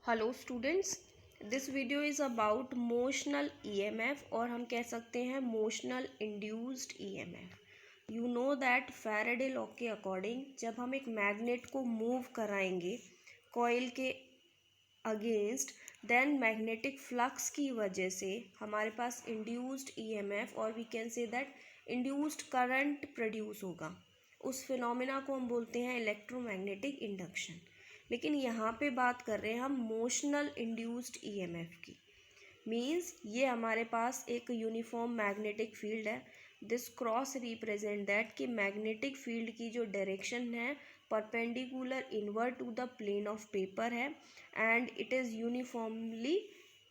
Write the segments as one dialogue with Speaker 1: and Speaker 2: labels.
Speaker 1: Hello students, this video is about motional EMF और हम कह सकते हैं motional induced EMF. You know that Faraday law के अकॉर्डिंग जब हम एक मैग्नेट को मूव कराएंगे कॉइल के अगेंस्ट, देन मैग्नेटिक फ्लक्स की वजह से हमारे पास इंड्यूस्ड ईएमएफ और we can say that induced current produce होगा। उस फिनोमिना को हम बोलते हैं इलेक्ट्रोमैग्नेटिक इंडक्शन। लेकिन यहाँ पे बात कर रहे हैं हम मोशनल इंड्यूस्ड ईएमएफ की। मीन्स ये हमारे पास एक यूनिफॉर्म मैग्नेटिक फील्ड है। दिस क्रॉस रिप्रेजेंट दैट कि मैग्नेटिक फील्ड की जो डायरेक्शन है perpendicular inward to the plane of paper है and it is uniformly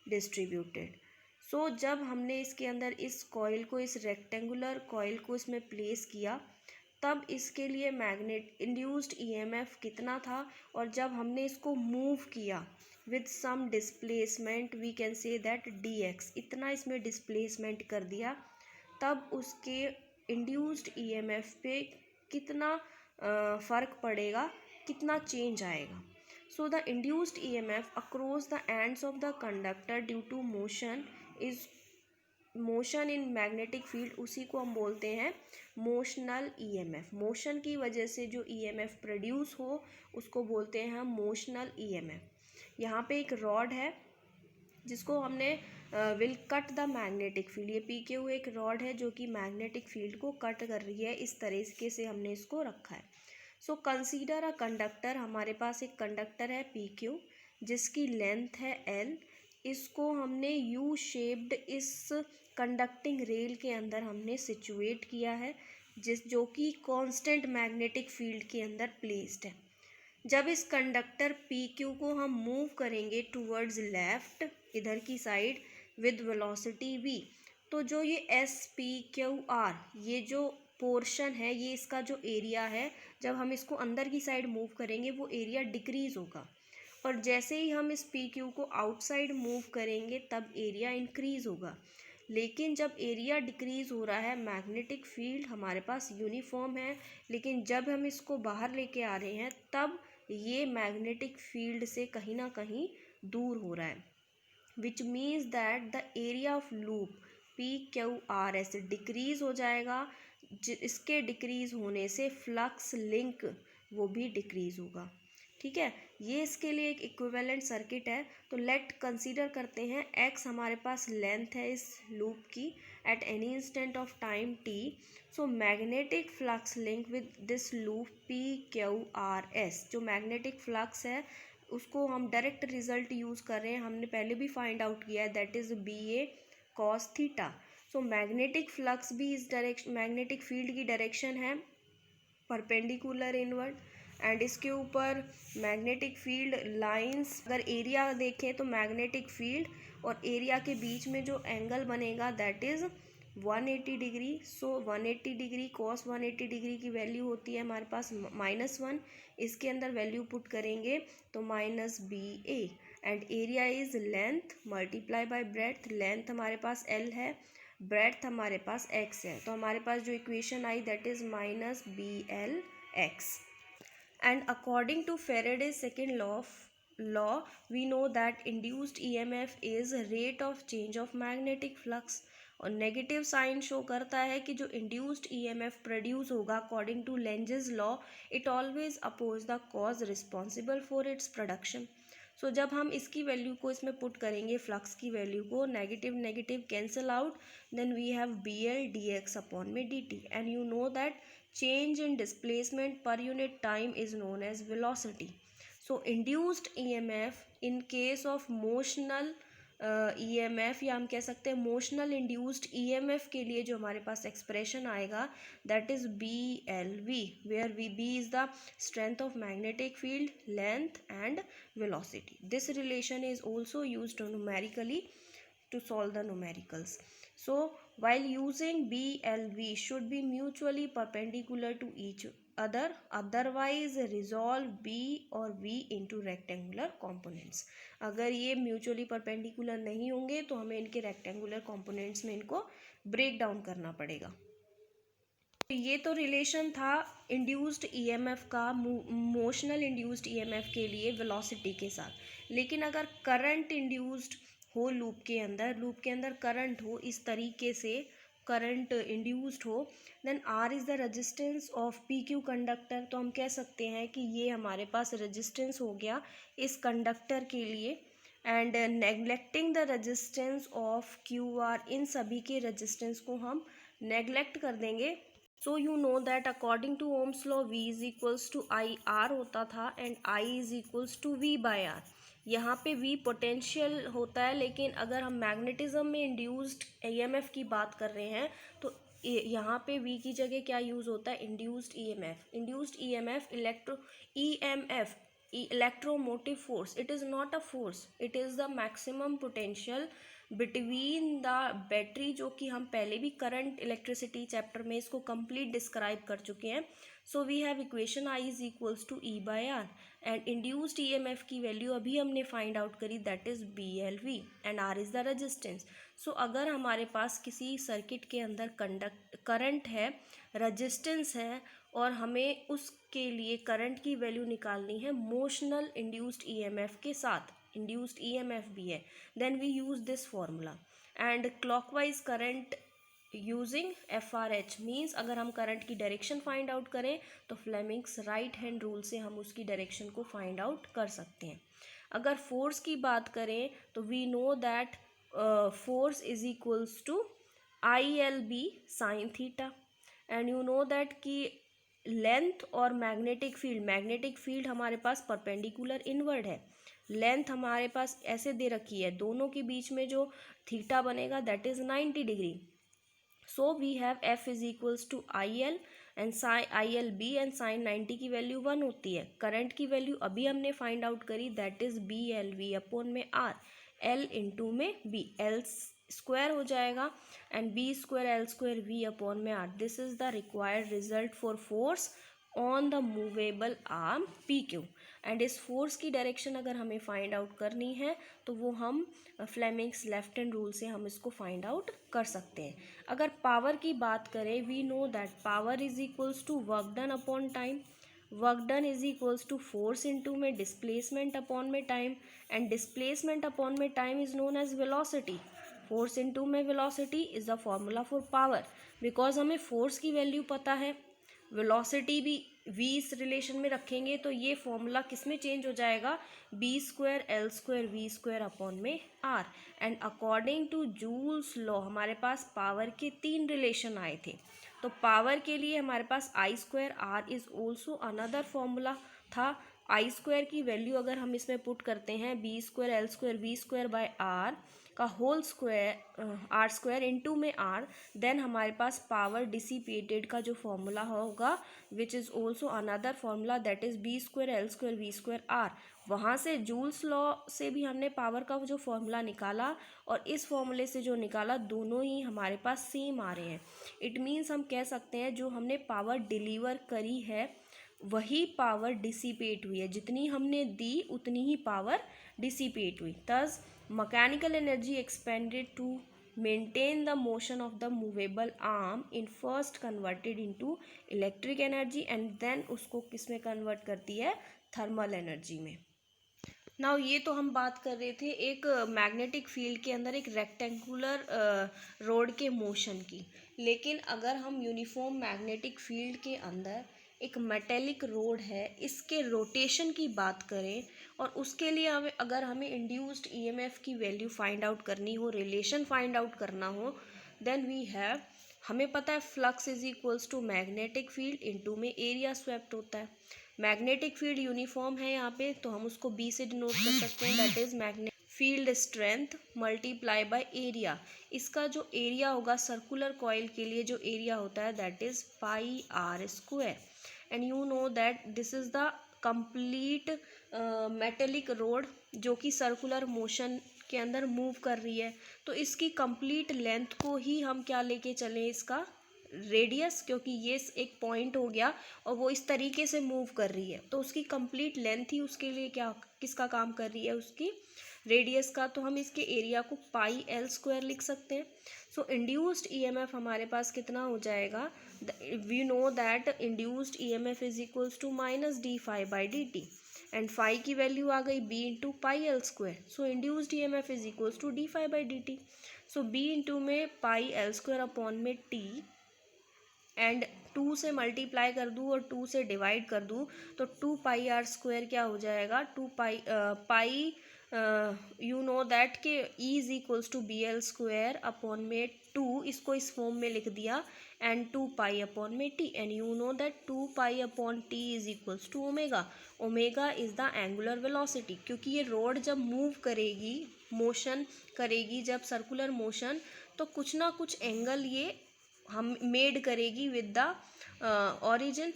Speaker 1: distributed. So जब हमने इसके अंदर इस कॉइल को, इस रेक्टेंगुलर कॉइल को इसमें प्लेस किया, तब इसके लिए मैग्नेट इंड्यूस्ड ईएमएफ कितना था, और जब हमने इसको मूव किया with some displacement we can say that dx, इतना इसमें डिस्प्लेसमेंट कर दिया, तब उसके इंड्यूस्ड ईएमएफ पे कितना फ़र्क पड़ेगा, कितना चेंज आएगा। So the induced EMF across the ends of the conductor due to motion is motion in magnetic field, उसी को हम बोलते हैं मोशनल ईएमएफ। मोशन की वजह से जो ईएमएफ प्रोड्यूस हो उसको बोलते हैं हम मोशनल ईएमएफ। यहाँ पे एक रॉड है जिसको हमने will cut the magnetic field, ये पी क्यू एक रॉड है जो कि मैग्नेटिक फील्ड को कट कर रही है, इस तरीके से हमने इसको रखा है। सो कंसीडर अ कंडक्टर, हमारे पास एक कंडक्टर है पी क्यू जिसकी लेंथ है एल। इसको हमने यू शेप्ड इस कंडक्टिंग रेल के अंदर हमने सिचुएट किया है, जो कि कांस्टेंट मैग्नेटिक फील्ड के अंदर प्लेस्ड है। जब इस कंडक्टर पी क्यू को हम मूव करेंगे टूवर्ड्स लेफ्ट, इधर की साइड, विद वेलोसिटी v, तो जो ये एस पी क्यू आर, ये जो पोर्शन है, ये इसका जो एरिया है, जब हम इसको अंदर की साइड मूव करेंगे वो एरिया डिक्रीज होगा, और जैसे ही हम इस पी क्यू को आउटसाइड मूव करेंगे तब एरिया इंक्रीज होगा। लेकिन जब एरिया डिक्रीज हो रहा है, मैग्नेटिक फील्ड हमारे पास यूनिफॉर्म है, लेकिन जब हम इसको बाहर लेके आ रहे हैं तब ये मैग्नेटिक फील्ड से कहीं ना कहीं दूर हो रहा है, which means that the area of loop P Q R S decrease हो जाएगा। इसके डिक्रीज होने से फ्लक्स लिंक वो भी डिक्रीज होगा। ठीक है, ये इसके लिए एक इक्विवेलेंट सर्किट है। तो लेट कंसीडर करते हैं x हमारे पास लेंथ है इस लूप की at any instant of time t। So magnetic flux link with this loop P Q R S, जो मैग्नेटिक फ्लक्स है उसको हम डायरेक्ट रिजल्ट यूज़ कर रहे हैं, हमने पहले भी फाइंड आउट किया है, that is B A cos theta. So magnetic flux भी इस डायरेक्शन, मैग्नेटिक फील्ड की डायरेक्शन है परपेंडिकुलर इनवर्ड, एंड इसके ऊपर मैग्नेटिक फील्ड लाइंस, अगर एरिया देखें तो मैग्नेटिक फील्ड और एरिया के बीच में जो एंगल बनेगा that is 180 degree. So 180 degree cos 180 degree की वैल्यू होती है हमारे पास -1, इसके अंदर वैल्यू पुट करेंगे तो -BA, and area is length multiply by breadth. Length हमारे पास L है, ब्रेड्थ हमारे पास x है, तो हमारे पास जो equation I that is -BLX। And according to Faraday's second law, we know that induced EMF is rate of change of magnetic flux, और negative sign show करता है कि जो इंड्यूस्ड ईएमएफ प्रोड्यूस होगा according to Lenz's law, it always oppose the cause responsible for its production. So जब हम इसकी value को इसमें पुट करेंगे, फ्लक्स की वैल्यू को, negative negative cancel out, then we have BL dx upon में dt, and you know that change in displacement per unit time is known as velocity. So induced EMF in case of motional EMF, या हम कह सकते हैं motional induced EMF के लिए जो हमारे पास एक्सप्रेशन आएगा that is BLV, where B is the strength of magnetic field, length and velocity. This relation is also used numerically to solve the numericals. So while using BLV should be mutually perpendicular to each other, otherwise resolve B और V into rectangular components. अगर ये mutually perpendicular नहीं होंगे तो हमें इनके rectangular components में इनको break down करना पड़ेगा। ये तो रिलेशन था इंड्यूस्ड ईएमएफ का मोशनल इंड्यूस्ड ईएमएफ के लिए वेलोसिटी के साथ। लेकिन अगर करंट इंड्यूस्ड हो लूप के अंदर करंट हो, इस तरीके से करंट इंड्यूस्ड हो, then R is the resistance of P Q conductor. तो हम कह सकते हैं कि ये हमारे पास रेजिस्टेंस हो गया इस कंडक्टर के लिए। And neglecting the resistance of Q R, इन सभी के रेजिस्टेंस को हम नेग्लेक्ट कर देंगे। So you know that according to Ohm's law V is equals to I R होता था and I is equals to V by R. यहाँ पे V पोटेंशियल होता है, लेकिन अगर हम मैग्नेटिज्म में इंड्यूस्ड EMF की बात कर रहे हैं तो यहाँ पे V की जगह क्या यूज़ होता है, induced EMF। Induced EMF EMF electromotive force, it is not a force, it is the maximum potential between the battery, जो कि हम पहले भी करंट इलेक्ट्रिसिटी चैप्टर में इसको कंप्लीट डिस्क्राइब कर चुके हैं। So we have equation I is equals to E by R and induced EMF की वैल्यू अभी हमने फाइंड आउट करी, that is BLV and R is the resistance. So अगर हमारे पास किसी सर्किट के अंदर करंट है, रेजिस्टेंस है और हमें उसके लिए करंट की वैल्यू निकालनी है मोशनल इंड्यूस्ड EMF के साथ, इंड्यूस्ड EMF भी है, then we use this formula. And clockwise current using FRH means अगर हम करंट की डायरेक्शन फाइंड आउट करें तो फ्लेमिंग्स राइट हैंड रूल से हम उसकी डायरेक्शन को फाइंड आउट कर सकते हैं। अगर फोर्स की बात करें तो we know that force is equals to ILB sine theta and you know that कि लेंथ और मैग्नेटिक फील्ड हमारे पास परपेंडिकुलर इनवर्ड है। लेंथ हमारे पास ऐसे दे रखी है, दोनों के बीच में जो थीटा बनेगा that is 90 degree. So we have F is equals to IL and ILB and sine 90 की वैल्यू 1 होती है। करंट की वैल्यू अभी हमने फाइंड आउट करी, दैट इज BLV अपॉन में R, L इंटू में B, L स्क्वायर हो जाएगा and B square L square V upon में R। This is the required result for force on the movable arm PQ। And इस force की direction अगर हमें find out करनी है तो वो हम फ्लेमिंग्स लेफ्ट हैंड रूल से हम इसको फाइंड आउट कर सकते हैं। अगर पावर की बात करें, we know that power is equals to work done upon time, work done is equals to force into में डिस्प्लेसमेंट अपॉन में टाइम एंड डिस्प्लेसमेंट अपॉन में time is known as velocity. Force into में velocity is the formula for power, because हमें force की value पता है, velocity भी v इस रिलेशन में रखेंगे तो ये फॉर्मूला किस में चेंज हो जाएगा, B square L square V square upon में R। And according to Joule's law हमारे पास पावर के 3 रिलेशन आए थे। तो पावर के लिए हमारे पास I square R is also another formula था। I स्क्वायर की वैल्यू अगर हम इसमें पुट करते हैं B square L square V square by R का whole square R square into में R, देन हमारे पास पावर डिसिपेटेड का जो फॉर्मूला होगा which is also another formula, that is B square L square V square R। वहाँ से joules law से भी हमने पावर का जो फॉर्मूला निकाला और इस फॉर्मूले से जो निकाला दोनों ही हमारे पास सेम आ रहे हैं। इट मीन्स हम कह सकते हैं जो हमने पावर डिलीवर करी है वही पावर डिसिपेट हुई है, जितनी हमने दी उतनी ही पावर डिसिपेट हुई। Thus mechanical energy expended to maintain the motion of the movable arm in first converted into electric energy and then उसको किस में कन्वर्ट करती है, थर्मल एनर्जी में। नाउ ये तो हम बात कर रहे थे एक मैग्नेटिक फील्ड के अंदर एक रेक्टेंगुलर रोड के मोशन की, लेकिन अगर हम यूनिफॉर्म मैग्नेटिक फील्ड के अंदर एक मेटेलिक रोड है इसके रोटेशन की बात करें और उसके लिए अगर हमें इंड्यूस्ड EMF की वैल्यू फाइंड आउट करनी हो, रिलेशन फाइंड आउट करना हो, देन वी हैव, हमें पता है flux is equals to magnetic field into में एरिया स्वेप्ट होता है। मैग्नेटिक फील्ड यूनिफॉर्म है यहाँ पे तो हम उसको B से डिनोट कर सकते हैं, that is magnetic field strength multiply by area. इसका जो एरिया होगा सर्कुलर कॉइल के लिए जो एरिया होता है that is pi R square. And you know that this is the complete metallic road जो कि सर्कुलर मोशन के अंदर मूव कर रही है, तो इसकी कंप्लीट लेंथ को ही हम क्या लेके चलें, इसका रेडियस, क्योंकि ये एक पॉइंट हो गया और वो इस तरीके से मूव कर रही है तो उसकी कंप्लीट लेंथ ही उसके लिए क्या किसका काम कर रही है, उसकी रेडियस का। तो हम इसके एरिया को पाई L स्क्वायर लिख सकते हैं। सो इंड्यूस्ड EMF हमारे पास कितना हो जाएगा, we know that induced EMF is equals to minus d phi by dt and phi की वैल्यू आ गई b into pi L square. So induced EMF is equals to d∅/dt. So b into में pi L square upon में t and 2 से multiply कर दूँ और 2 से डिवाइड कर दूँ तो 2 πr² क्या हो जाएगा, 2 पाई यू नो दैट के E is equals to BL² upon में 2, इसको इस फॉर्म में लिख दिया, एंड 2 पाई अपॉन में t, and you know that 2 pi upon t is equals to omega. Omega is the angular velocity, क्योंकि ये रॉड जब मूव करेगी, मोशन करेगी, जब सर्कुलर मोशन, तो कुछ ना कुछ एंगल ये हम मेड करेगी with the origin,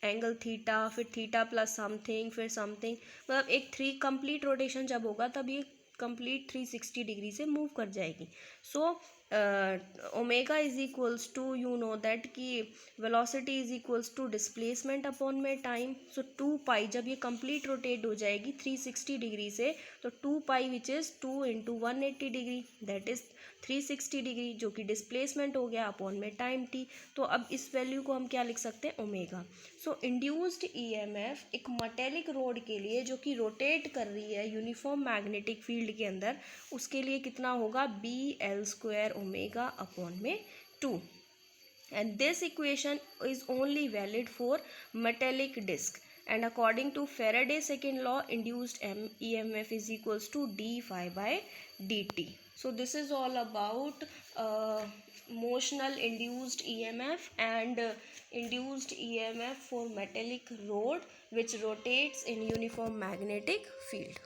Speaker 1: angle theta, फिर थीटा प्लस समथिंग, फिर समथिंग, मतलब एक 3 कंप्लीट रोटेशन जब होगा तब ये कंप्लीट 360 डिग्री से मूव कर जाएगी. So omega is equals to, you know that कि velocity is equals to displacement upon में टाइम. सो 2 पाई जब ये कंप्लीट रोटेट हो जाएगी 360 डिग्री से, तो 2 pi which is 2 into 180 degree, that is 360 degree, जो कि डिस्प्लेसमेंट हो गया अपॉन में टाइम t. तो अब इस वैल्यू को हम क्या लिख सकते हैं, ओमेगा. सो इंड्यूस्ड EMF एक मेटेलिक रोड के लिए जो कि रोटेट कर रही है यूनिफॉर्म मैग्नेटिक फील्ड के अंदर, उसके लिए कितना होगा, BL² ओमेगा अपॉन में 2. And this equation is only valid for metallic disc, and according to Faraday's second law, induced EMF is equals to d∅/dt. So this is all about motional induced EMF and induced EMF for metallic rod which rotates in uniform magnetic field.